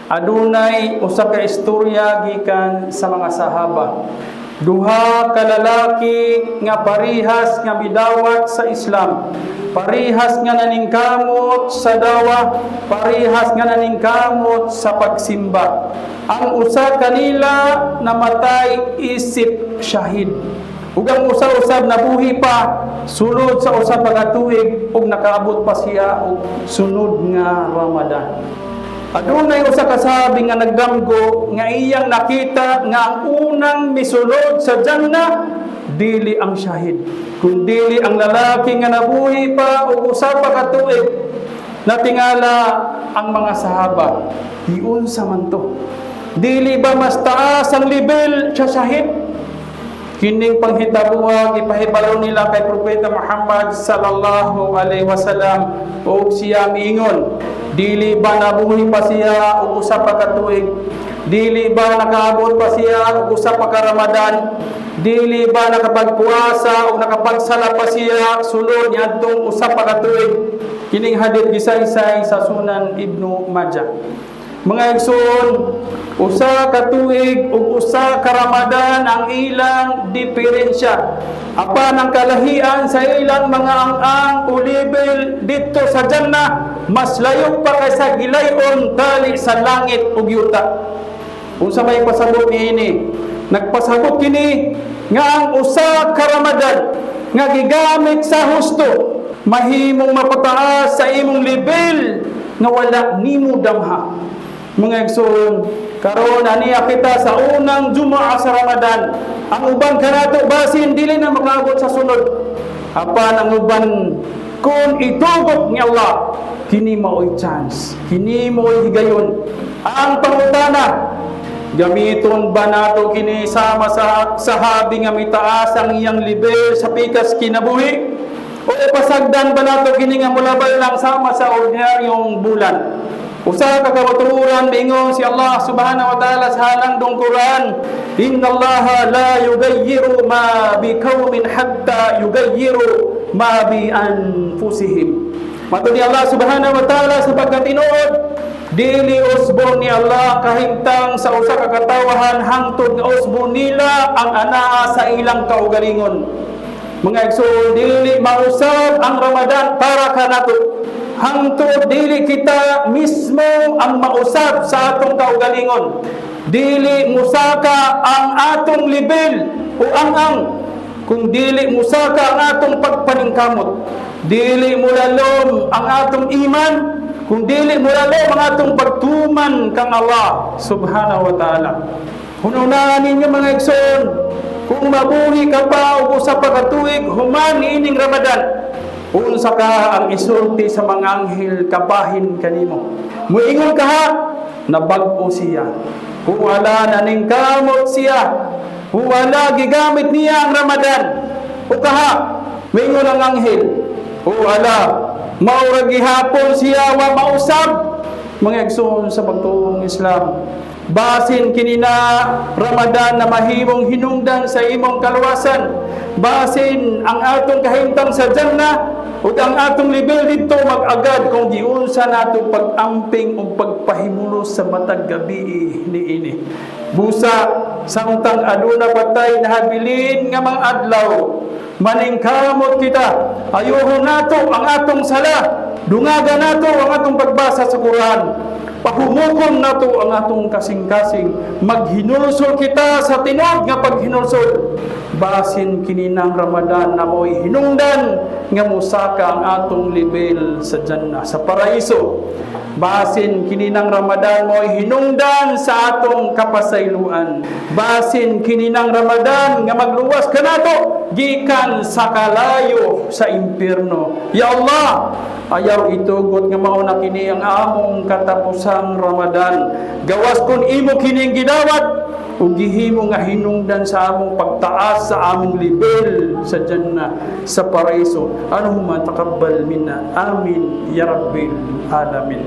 Adunay usa ka istorya gikan sa mga sahaba. Duha ka lalaki nga parihas nga midawat sa Islam. Parihas nga naningkamot sa dawa, parihas nga naningkamot sa pagsimba. Ang usa kanila namatay isip syahid. Ug ang usa-usab nabuhi pa sulod sa usa ka tuig ug nakaabot pa siya og sunod nga Ramadan. Adunay usa ka sahabi nga nagdamgo nga iyang nakita nga ang unang misulod sa Jannah dili ang syahid, kundi ang lalaki nga nabuhi pa og usa pa ka tuig. Natingala ang mga sahaba, giunsa man to? Dili ba mas taas ang level sa syahid? Kining panghitabuhang ipahibalo nila kay Propeta Muhammad sallallahu alaihi wasallam o siya miingon, dili ba nabuhi pa siya og usa pa ka tuig? Dili ba nakaabot pa siya og usa pa ka Ramadan? Dili ba nakapagpuasa o nakapagsala pa siya sulod niadtong usa pa ka tuig? Kining hadith gisaysay sa Sunan Ibnu Majah. Mga igsoon, usa ka tuig ug usa ka Ramadan ang ilang diferensya. Apan ang kalahian sa ilang mga ang o level dito sa Jannah mas layo pa kaysa gilayon tali sa langit ug yuta. Unsa may pasabot niini? Nagpasabot kini nga ang usa ka Ramadan nga gigamit sa husto mahimong mapataas sa imong level nga wala nimo damha. Mga igsoon, karon aniya kita sa unang Jumaa sa Ramadan. Ang uban kanato basin dili na makaabot sa sunod. Apan ang uban kung itugot ni Allah, kini mao'y chance, kini mao'y higayon. Ang pangutana, gamiton ba nato kini sama sa sahabi nga mitaas ang iyang level sa pikas kinabuhi? O pasagdan ba nato kini nga mulabal lang sama sa ordinaryong bulan? Usa ka kamaturan mingon si Allah subhanahu wa ta'ala sa halang Quran, inna Allah la yugayyiru ma biqaumin hatta yugayyiru ma bi anfusihim. Matud ni Allah subhanahu wa ta'ala sa pagkatinuod, dili usbon ni Allah kahimtang sa usa ka katawahan hangtod nga usbon nila ang anaa sa ilang kaugalingon. Mga igsoon, dili mausab ang Ramadan para kanato. Hangtod dili kita mismo ang mausab sa atong kaugalingon. Dili musaka ang atong level o ang kung dili musaka ang atong pagpaningkamot. Dili mulalom ang atong iman, kung dili mulalom ang atong pagtuman kang Allah subhanahu wa ta'ala. Hununan ninyo mga igsoon, kung mabuhi ka pa o usa pa ka tuig human niining Ramadan, unsa ka ang isulti sa mga anghel kabahin kanimo. Muingon ka ha, nabag-o siya. Kung wala naningkamot siya, kung wala gigamit niya ang Ramadan, o kaha, muingon ang anghel, o wala, maura gihapon siya wa mausab. Mga igsoon sa pagtuong Islam, basin kinina Ramadan na mahimong hinungdan sa imong kaluwasan, basin ang atong kahimtang sa Jannah ug ang atong level dito mag-agad kung giunsa nato pag-amping ug pagpahimulos sa matag gabi niini. Busa samtang aduna patay nahabilin nga mga adlaw, maningkamot kita, ayuhon nato ang atong sala, dungaga nato ang atong pagbasa sa Quran, pahumukon nato ang atong kasing-kasing, maghinulsol kita sa tinud nga paghinulsol. Basin kininang Ramadan na mo'y hinungdan nga musaka ang atong level sa Jannah, sa paraiso. Basin kininang Ramadan mo'y hinungdan sa atong kapasayloan. Basin kininang Ramadan nga magluwas ka nato gikan sa kalayo sa impierno. Ya Allah, ayaw itugot nga mauna kini ang among katapusang Ramadan. Gawas kun imo kining gidawat ug gihimo nga hinungdan sa among pagtaas sa among level sa Jannah, sa paraiso. Allahumma taqabbal minna, amin ya rabbil alamin.